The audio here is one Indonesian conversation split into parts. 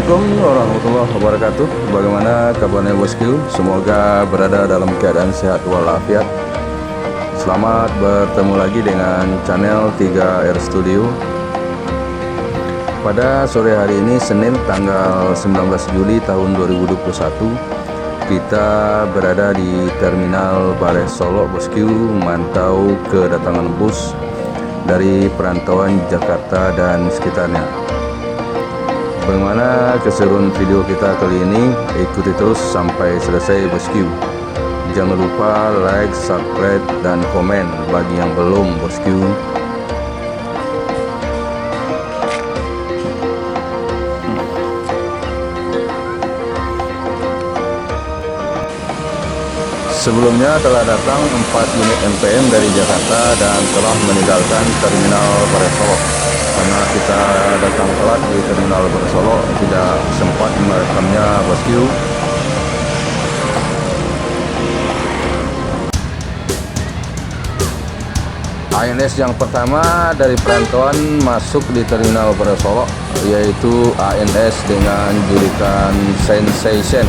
Assalamualaikum warahmatullahi wabarakatuh. Bagaimana kabarnya bosku? Semoga berada dalam keadaan sehat walafiat. Selamat bertemu lagi dengan channel 3R Studio. Pada sore hari ini Senin tanggal 19 Juli tahun 2021, kita berada di Terminal Bare Solok bosku, memantau kedatangan bus dari perantauan Jakarta dan sekitarnya. Bagaimana keseruan video kita kali ini? Ikuti terus sampai selesai bosku. Jangan lupa like, subscribe, dan komen bagi yang belum bosku. Sebelumnya telah datang 4 unit MPM dari Jakarta dan telah meninggalkan Terminal Bare Solok. Karena kita datang telat di Terminal Bare Solok, tidak sempat merekamnya bosku. ANS yang pertama dari perantauan masuk di Terminal Bare Solok, yaitu ANS dengan julukan Sensation.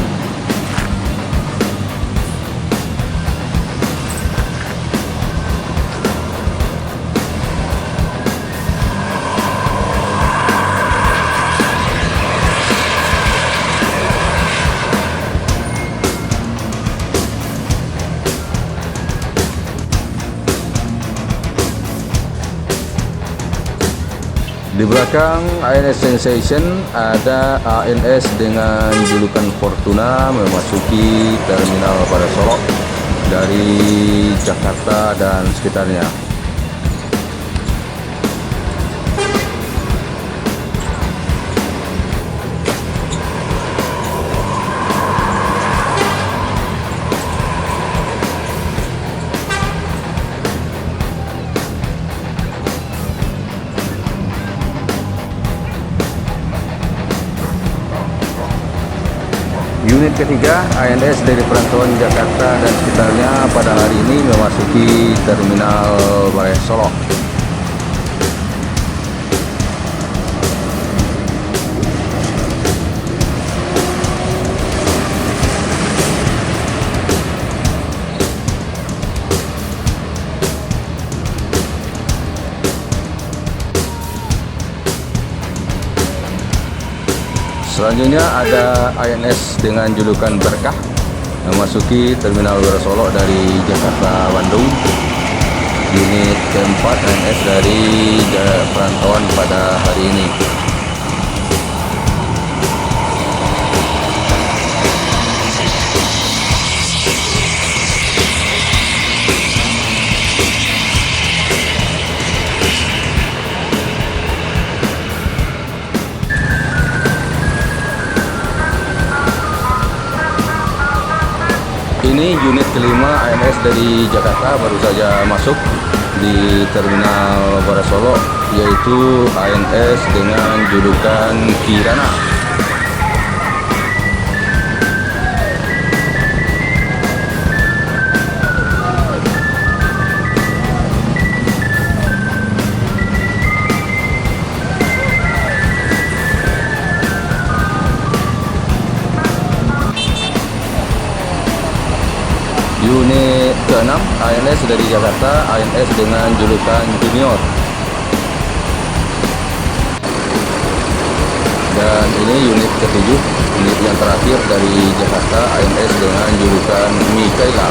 Di belakang ANS Sensation ada ANS dengan julukan Fortuna memasuki Terminal Bare Solok dari Jakarta dan sekitarnya. Unit ketiga ANS dari perantauan Jakarta dan sekitarnya pada hari ini memasuki Terminal Bare Solok. Selanjutnya ada ANS dengan julukan Berkah memasuki Terminal Bare Solok dari Jakarta Bandung. Unit keempat ANS dari perantauan pada hari ini. Ini unit kelima ANS dari Jakarta baru saja masuk di Terminal Bare Solok, yaitu ANS dengan julukan Kirana. Unit ke-6 ANS dari Jakarta, ANS dengan julukan Junior. Dan ini unit ke-7, unit yang terakhir dari Jakarta, ANS dengan julukan Mikaela.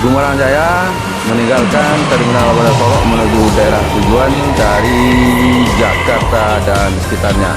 Gumarang Jaya meninggalkan Terminal Bandara Solo menuju daerah tujuan dari Jakarta dan sekitarnya.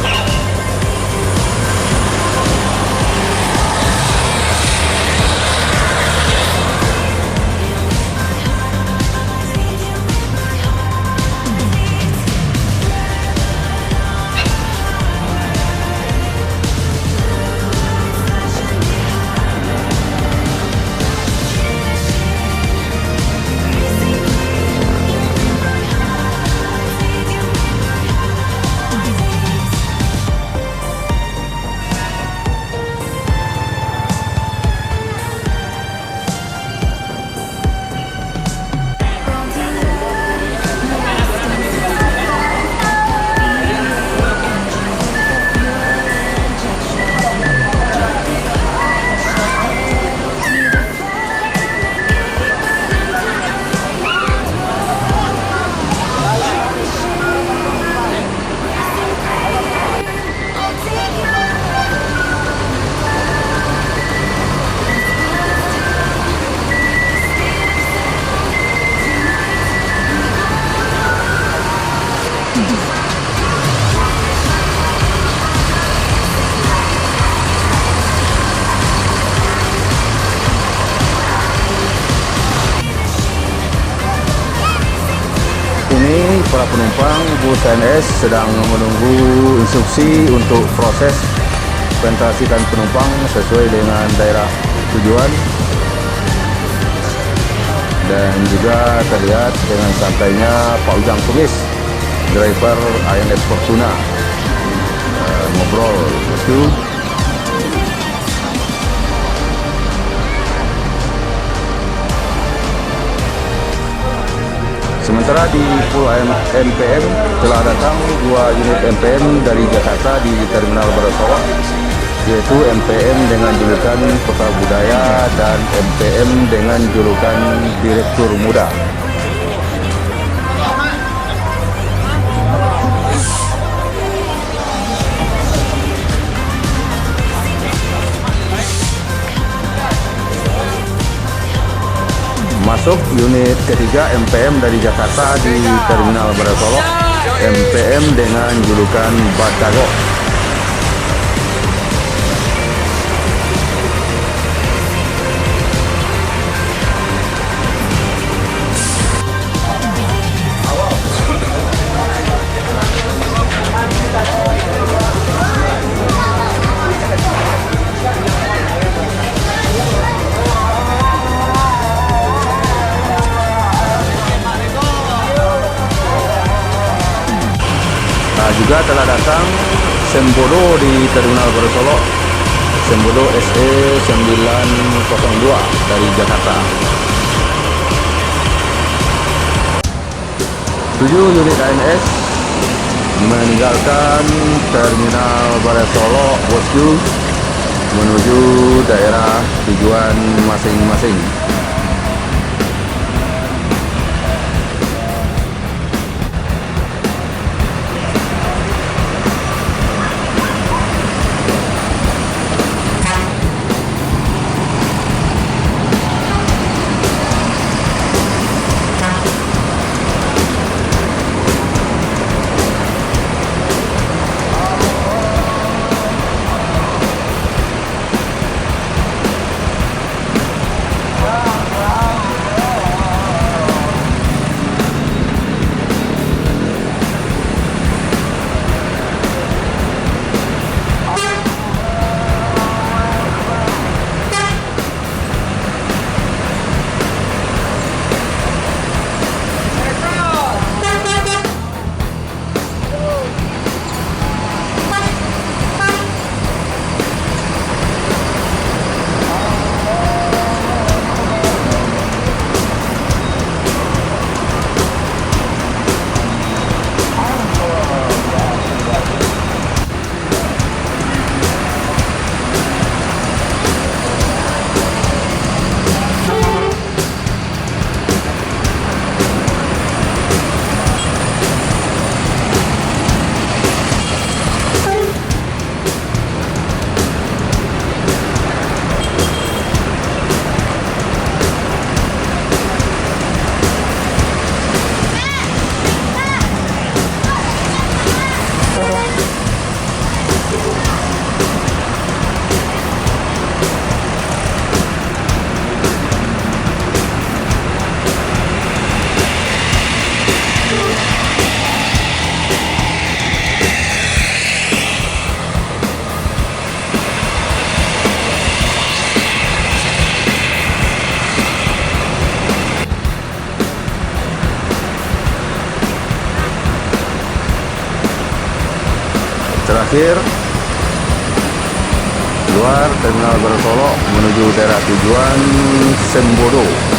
Ini para penumpang bus KNS sedang menunggu instruksi untuk proses pentaskan penumpang sesuai dengan daerah tujuan, dan juga terlihat dengan santainya Pak Ujang Tumis, driver INS Fortuna, ngobrol itu. Sementara di Pool MPM telah datang 2 unit MPM dari Jakarta di Terminal Bandara Solo, yaitu MPM dengan julukan Kota Budaya dan MPM dengan julukan Direktur Muda. Masuk unit ketiga MPM dari Jakarta di Terminal Bandara Solo, MPM dengan julukan Badago. Juga telah datang Sembodo di Terminal Bandara Solo, Sembodo SE 902 dari Jakarta. 7 unit ANS meninggalkan Terminal Bandara Solo bosku menuju daerah tujuan masing-masing. parkir keluar terminal Barat Solok menuju daerah tujuan Sembodo.